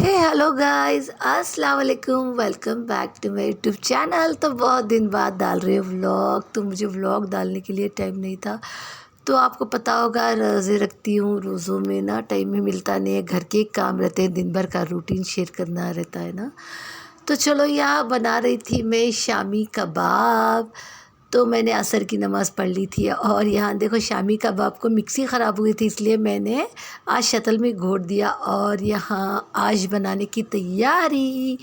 हे hello guys, अस्सलाम वालेकुम। Welcome back to my YouTube channel. तो बहुत दिन बाद डाल रहे हो व्लॉग। तो मुझे व्लॉग डालने के लिए टाइम नहीं था। तो आपको पता होगा, रोज़े रखती हूँ। रोज़ों में ना टाइम ही मिलता नहीं है, घर के काम रहते हैं, दिन भर का रूटीन शेयर करना रहता है ना। तो चलो, यहाँ बना रही थी मैं शामी कबाब। तो मैंने असर की नमाज़ पढ़ ली थी और यहाँ देखो, शामी कबाब को मिक्सी ख़राब हुई थी, इसलिए मैंने आज शतल में घोट दिया और यहाँ आज बनाने की तैयारी।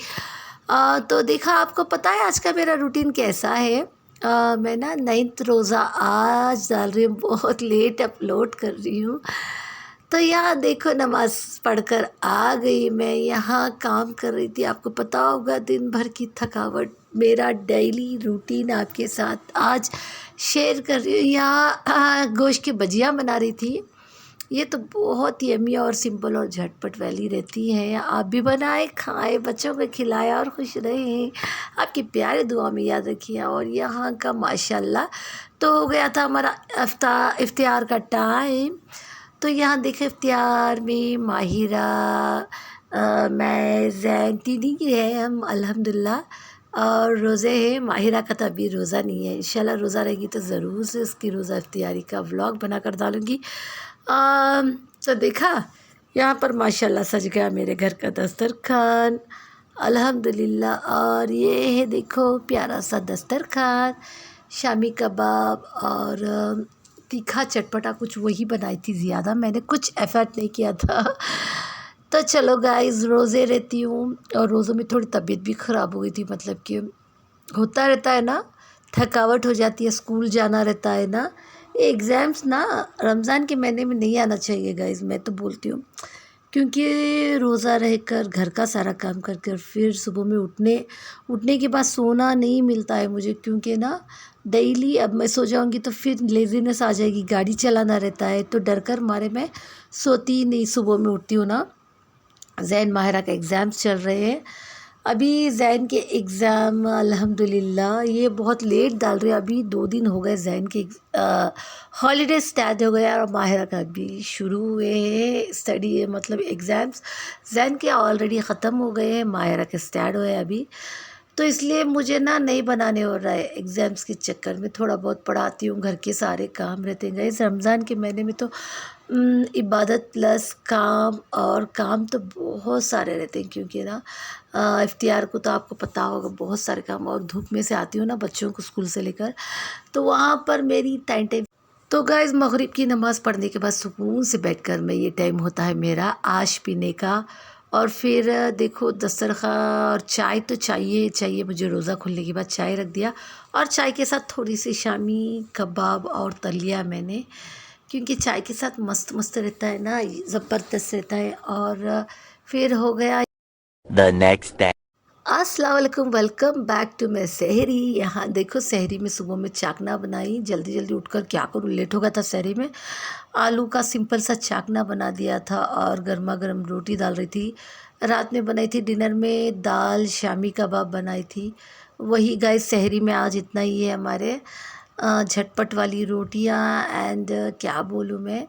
तो देखा, आपको पता है आज का मेरा रूटीन कैसा है। मैं ना 9th रोज़ा आज डाल रही हूँ, बहुत लेट अपलोड कर रही हूँ। तो यहाँ देखो, नमाज़ पढ़कर आ गई मैं, यहाँ काम कर रही थी। आपको पता होगा, दिन भर की थकावट, मेरा डेली रूटीन आपके साथ आज शेयर कर रही हूँ। यहाँ गोश्त की भजिया बना रही थी। ये तो बहुत ही यम्मी और सिंपल और झटपट वाली रहती हैं। आप भी बनाए, खाए, बच्चों को खिलाया और खुश रहें। आपकी प्यारे दुआ में याद रखिए। और यहाँ का माशाल्लाह तो हो गया था हमारा इफ्तियार का टाइम। तो यहाँ देखे, इफ्तियार में माहिरा, मैं, जैन, तीन ही है हम अल्हम्दुलिल्लाह। और रोज़े हैं। माहिरा का तो अभी रोज़ा नहीं है, इंशाल्लाह रोज़ा रहेगी तो ज़रूर से उसकी रोज़ा इफ्तियारी का व्लॉग बना कर डालूँगी। तो देखा, यहाँ पर माशाल्लाह सज गया मेरे घर का दस्तरखान अल्हम्दुलिल्लाह। और ये है देखो, प्यारा सा दस्तरखान। शामी कबाब और तीखा चटपटा कुछ वही बनाई थी, ज़्यादा मैंने कुछ एफर्ट नहीं किया था। तो चलो गाइस, रोज़े रहती हूँ और रोज़ों में थोड़ी तबीयत भी ख़राब हो गई थी। मतलब कि होता रहता है ना, थकावट हो जाती है, स्कूल जाना रहता है ना। एग्ज़ाम्स ना रमज़ान के महीने में नहीं आना चाहिए गाइस, मैं तो बोलती हूँ। क्योंकि रोज़ा रहकर घर का सारा काम कर कर फिर सुबह में उठने के बाद सोना नहीं मिलता है मुझे। क्योंकि ना डेली अब मैं सो जाऊंगी तो फिर लेज़ीनेस आ जाएगी, गाड़ी चलाना रहता है, तो डर कर मारे मैं सोती ही नहीं, सुबह में उठती हूँ ना। जैन माहिरा का एग्ज़ाम्स चल रहे हैं अभी। जैन के एग्ज़ाम अल्हम्दुलिल्लाह ये बहुत लेट डाल रहे हैं। अभी 2 दिन हो गए जैन के हॉलीडे स्टार्ट हो गया और माहिरा का अभी शुरू हुए हैं स्टडी, मतलब एग्ज़ाम्स। जैन के ऑलरेडी ख़त्म हो गए हैं, माहिरा के स्टार्ट हुए हैं अभी। तो इसलिए मुझे ना नहीं बनाने हो रहा है, एग्ज़ाम्स के चक्कर में थोड़ा बहुत पढ़ाती हूँ, घर के सारे काम रहते हैं। इस रमज़ान के महीने में तो इबादत प्लस काम, और काम तो बहुत सारे रहते हैं। क्योंकि ना इफ्तियार को तो आपको पता होगा बहुत सारे काम, और धूप में से आती हूँ ना बच्चों को स्कूल से लेकर, तो वहाँ पर मेरी टाइम टेबल। तो गाइज़, मगरिब की नमाज़ पढ़ने के बाद सुकून से बैठकर मैं, ये टाइम होता है मेरा आश पीने का। और फिर देखो, दस्तरखान और चाय तो चाहिए चाहिए मुझे। रोज़ा खुलने के बाद चाय रख दिया और चाय के साथ थोड़ी सी शामी कबाब और तल लिया मैंने। क्योंकि चाय के साथ मस्त मस्त रहता है ना, ज़बरदस्त रहता है। और फिर हो गया The next day. अस्सलाम वालेकुम। वेलकम बैक टू माय सहरी। यहाँ देखो, सहरी में सुबह में चाकना बनाई, जल्दी जल्दी उठकर, क्या करूँ, लेट हो गया था। सहरी में आलू का सिंपल सा चाकना बना दिया था और गर्मा गर्म रोटी डाल रही थी। रात में बनाई थी डिनर में दाल, शामी कबाब बनाई थी। वही गाइस, सहरी में आज इतना ही है हमारे। झटपट वाली रोटियाँ एंड क्या बोलूँ मैं,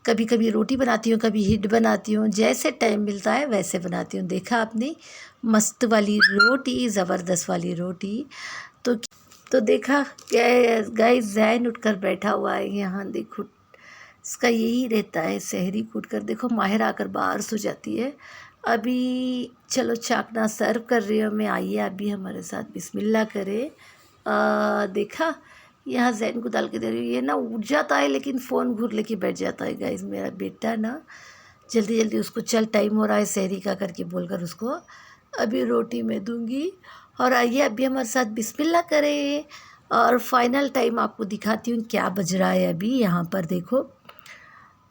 कभी कभी रोटी बनाती हूँ, कभी हिट बनाती हूँ, जैसे टाइम मिलता है वैसे बनाती हूँ। देखा आपने, मस्त वाली रोटी, ज़बरदस्त वाली रोटी। तो तो देखा, गाइस, जैन उठकर बैठा हुआ है यहाँ देखो। इसका यही रहता है, सहरी कूट कर। देखो, माहिर आकर बाहर सो जाती है। अभी चलो, चाकना सर्व कर रही हूँ मैं, आइए आप भी हमारे साथ बिस्मिल्लाह करें। देखा, यहाँ जैन को डाल के दे रही हूँ। ये ना उठ जाता है लेकिन फ़ोन घूर लेके बैठ जाता है गाइस, मेरा बेटा ना। जल्दी जल्दी उसको, चल टाइम हो रहा है सहरी का करके बोलकर उसको अभी रोटी मैं दूंगी। और आइए अभी हमारे साथ बिस्मिल्लाह करें। और फाइनल टाइम आपको दिखाती हूँ क्या बज रहा है अभी। यहाँ पर देखो,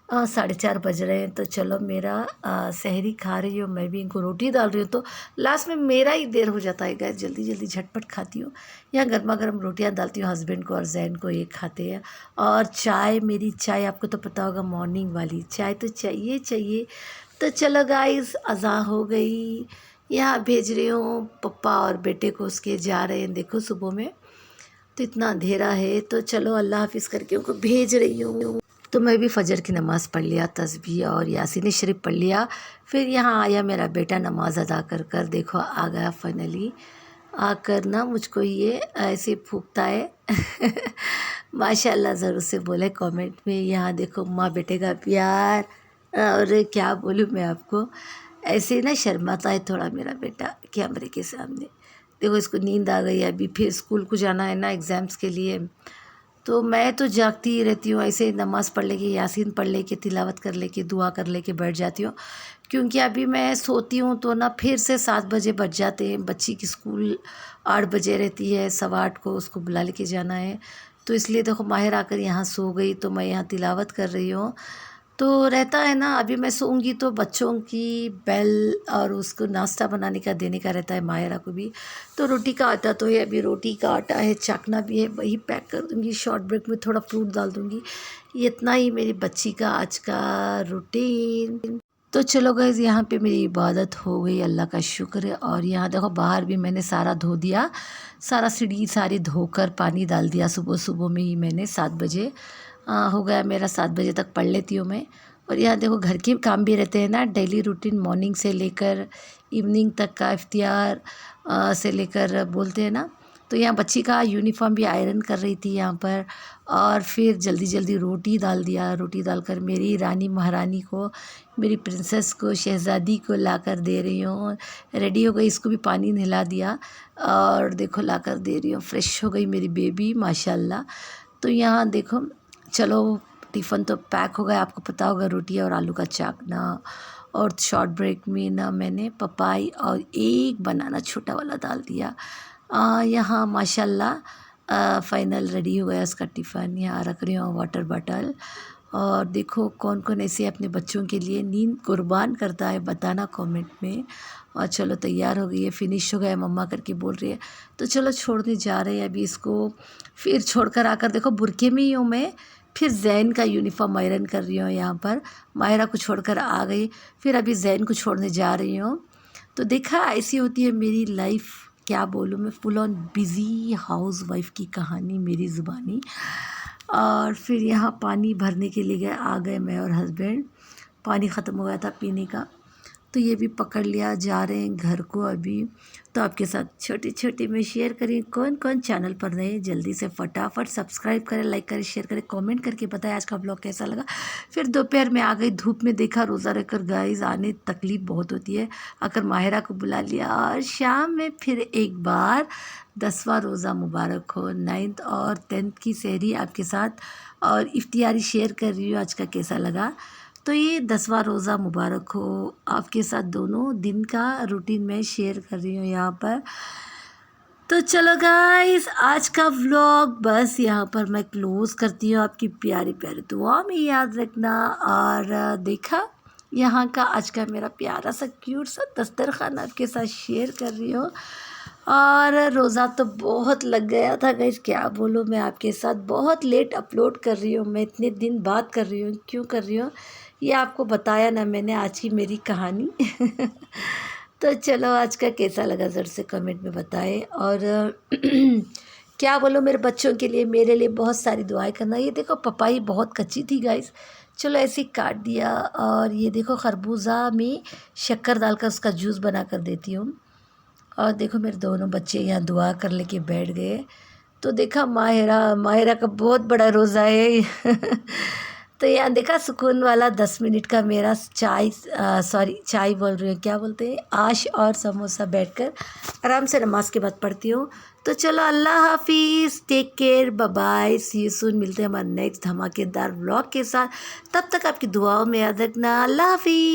4:30 बज रहे हैं। तो चलो, मेरा सहरी खा रही हूँ, मैं भी इनको रोटी डाल रही हूँ। तो लास्ट में मेरा ही देर हो जाता है गैस, जल्दी जल्दी झटपट खाती हूँ। यहाँ गर्मा गर्म रोटियाँ डालती हूँ हस्बैंड को और जैन को, ये खाते हैं। और चाय, मेरी चाय आपको तो पता होगा, मॉर्निंग वाली चाय तो चाहिए चाहिए। तो चलो गाइस, अज़ान हो गई। यहाँ भेज रही हूँ पप्पा और बेटे को, उसके जा रहे हैं देखो सुबह में। तो इतना अंधेरा है, तो चलो अल्लाह हाफिज़ करके उनको भेज रही हूँ। तो मैं भी फजर की नमाज़ पढ़ लिया, तस्बीह और यासीन शरीफ पढ़ लिया। फिर यहाँ आया मेरा बेटा नमाज़ अदा कर कर, देखो आ गया फाइनली। आकर ना मुझको ये ऐसे फूंकता है माशाल्लाह ज़रूर से बोले कमेंट में। यहाँ देखो माँ बेटे का प्यार, और क्या बोलूँ मैं आपको, ऐसे ना शर्माता है थोड़ा मेरा बेटा कैमरे के सामने। देखो इसको नींद आ गई है, अभी फिर स्कूल को जाना है ना एग्ज़ाम्स के लिए। तो मैं तो जागती ही रहती हूँ, ऐसे नमाज़ पढ़ लेके, यासीन पढ़ लेके, तिलावत कर लेके, दुआ कर लेके बैठ जाती हूँ। क्योंकि अभी मैं सोती हूँ तो ना फिर से 7 बजे बज जाते हैं। बच्ची की स्कूल 8 बजे रहती है, 8:15 को उसको बुला लेके जाना है। तो इसलिए देखो माहिर आकर यहाँ सो गई, तो मैं यहाँ तिलावत कर रही हूँ। तो रहता है ना, अभी मैं सोऊंगी तो बच्चों की बेल और उसको नाश्ता बनाने का देने का रहता है, मायरा को भी। तो रोटी का आटा तो है, अभी रोटी का आटा है, चाकना भी है, वही पैक कर दूंगी। शॉर्ट ब्रेक में थोड़ा फ्रूट डाल दूंगी। इतना ही मेरी बच्ची का आज का रूटीन। तो चलो गाइज़, यहाँ पे मेरी इबादत हो गई, अल्लाह का शुक्र है। और यहाँ देखो बाहर भी मैंने सारा धो दिया, सारा सीढ़ी सारी धोकर पानी डाल दिया सुबह सुबह में ही मैंने। 7 बजे हो गया मेरा, 7 बजे तक पढ़ लेती हूँ मैं। और यहाँ देखो घर के काम भी रहते हैं ना, डेली रूटीन मॉर्निंग से लेकर इवनिंग तक का, इफ्तियार से लेकर बोलते हैं ना। तो यहाँ बच्ची का यूनिफॉर्म भी आयरन कर रही थी यहाँ पर। और फिर जल्दी जल्दी रोटी डाल दिया, रोटी डालकर मेरी रानी महारानी को, मेरी प्रिंसेस को, शहज़ादी को लाकर दे रही हूँ। रेडी हो गई, इसको भी पानी नहला दिया और देखो लाकर दे रही हूँ। फ्रेश हो गई मेरी बेबी माशाल्लाह। तो यहाँ देखो, चलो टिफ़िन तो पैक हो गया, आपको पता होगा, रोटी और आलू का चाकना। और शॉर्ट ब्रेक में ना मैंने पपाई और एक बनाना छोटा वाला डाल दिया। यहाँ माशाल्लाह फ़ाइनल रेडी हो गया उसका टिफ़िन। यहाँ रख रही हूँ वाटर बॉटल। और देखो कौन कौन ऐसे अपने बच्चों के लिए नींद कुर्बान करता है, बताना कमेंट में। और चलो तैयार हो गई है, फिनिश हो गया मम्मा करके बोल रही है। तो चलो छोड़ने जा रहे हैं अभी इसको। फिर छोड़कर आकर देखो बुरके में ही हूँ मैं। फिर ज़ैन का यूनिफॉर्म आयरन कर रही हूँ यहाँ पर। मायरा को छोड़कर आ गई, फिर अभी ज़ैन को छोड़ने जा रही हूँ। तो देखा, ऐसी होती है मेरी लाइफ, क्या बोलूँ मैं, full on busy house wife की कहानी मेरी ज़ुबानी। और फिर यहाँ पानी भरने के लिए आ गए मैं और हस्बैंड। पानी ख़त्म हो गया था पीने का, तो ये भी पकड़ लिया, जा रहे हैं घर को अभी। तो आपके साथ छोटी छोटी मैं शेयर करें, कौन कौन चैनल पर रहे जल्दी से फटाफट सब्सक्राइब करें, लाइक करें, शेयर करें, कमेंट करके बताएं आज का ब्लॉग कैसा लगा। फिर दोपहर में आ गई, धूप में देखा, रोज़ा रहकर गाइस आने तकलीफ़ बहुत होती है। आकर माहिरा को बुला लिया और शाम में फिर एक बार 10वां रोज़ा मुबारक हो। 9th और 10th की सहरी आपके साथ और इफ्तियारी शेयर कर रही हूँ आज का कैसा लगा। तो ये 10वां रोज़ा मुबारक हो आपके साथ, दोनों दिन का रूटीन मैं शेयर कर रही हूँ यहाँ पर। तो चलो गाइस, आज का व्लॉग बस यहाँ पर मैं क्लोज़ करती हूँ। आपकी प्यारी प्यारी दुआ में याद रखना। और देखा, यहाँ का आज का मेरा प्यारा सा क्यूट सा दस्तरखान आपके साथ शेयर कर रही हूँ। और रोज़ा तो बहुत लग गया था गाइस, क्या बोलूँ मैं आपके साथ। बहुत लेट अपलोड कर रही हूँ मैं, इतने दिन बाद कर रही हूँ। क्यों कर रही हूँ ये आपको बताया ना मैंने, आज की मेरी कहानी तो चलो आज का कैसा लगा ज़रूर से कमेंट में बताएं। और क्या बोलो, मेरे बच्चों के लिए, मेरे लिए बहुत सारी दुआएं करना। ये देखो पपाई बहुत कच्ची थी गाइस, चलो ऐसे ही काट दिया। और ये देखो खरबूजा में शक्कर डालकर उसका जूस बना कर देती हूँ। और देखो मेरे दोनों बच्चे यहाँ दुआ कर लेके बैठ गए। तो देखा माहिरा का बहुत बड़ा रोज़ा है तो यहाँ देखा सुकून वाला 10 मिनट का मेरा चाय, सॉरी चाय बोल रही हूँ, क्या बोलते हैं, आश और समोसा बैठकर आराम से नमाज के बाद पढ़ती हूँ। तो चलो अल्लाह हाफिज़, take care, bye bye, see you soon. मिलते हैं हमारे नेक्स्ट धमाकेदार व्लॉग के साथ। तब तक आपकी दुआओं में याद रखना। अल्लाह हाफिज़।